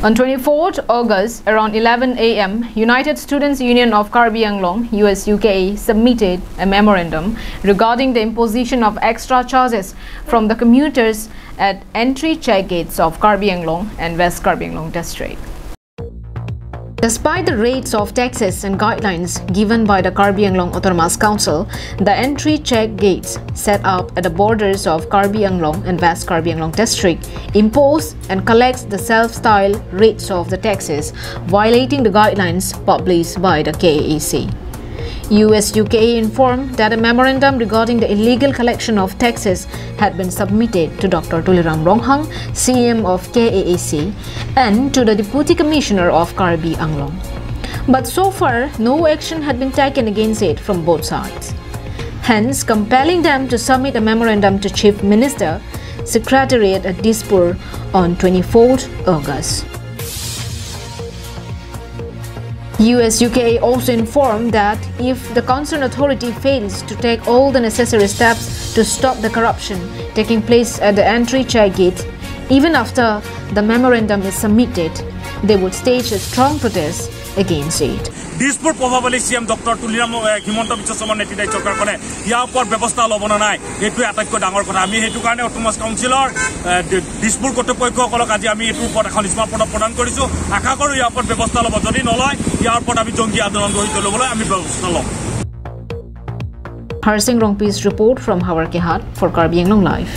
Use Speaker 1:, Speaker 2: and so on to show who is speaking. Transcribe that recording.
Speaker 1: On 24th August, around 11 a.m., United Students' Union of Karbi Anglong (USUKA) submitted a memorandum regarding the imposition of extra charges from the commuters at entry check gates of Karbi Anglong and West Karbi Anglong district. Despite the rates of taxes and guidelines given by the Karbi Anglong Autonomous Council, the entry check gates set up at the borders of Karbi Anglong and West Karbi Anglong district impose and collects the self-styled rates of the taxes, violating the guidelines published by the KAAC. USUKA informed that a memorandum regarding the illegal collection of taxes had been submitted to Dr. Tuliram Ronghang, CM of KAAC, and to the Deputy Commissioner of Karbi Anglong. But so far, no action had been taken against it from both sides, hence compelling them to submit a memorandum to Chief Minister, Secretariat at Dispur on 24th August. USUKA also informed that if the concerned authority fails to take all the necessary steps to stop the corruption taking place at the entry check gate, even after the memorandum is submitted, they would stage a strong protest against it.
Speaker 2: Dispur probably CM Dr. Tuliram Himanta Biswa Sarmar netitwit চৰকাৰখনে ইয়াৰ ওপৰত ব্যৱস্থা ল'ব না নাই এটো আটাইতকৈ ডাঙৰ কথা আমি হেতু কাৰণে অটোনমাস কাউন্সিলৰ দিছপুৰ কৰ্তৃপক্ষসকলক আজি আমি এটো ওপৰত এখন স্মাৰকপত্ৰ প্ৰদান কৰিছো আশা কৰো ইয়াৰ ওপৰত ব্যৱস্থা ল'ব যদি নলয় ইয়াৰ ওপৰত আমি জংগী আন্দোলন গঢ়ি তুলিবলৈ আমি ব্যৱস্থা ল'ম
Speaker 1: Harsing Rongpi's report from Hawarkehat for Karbi Anglong Live.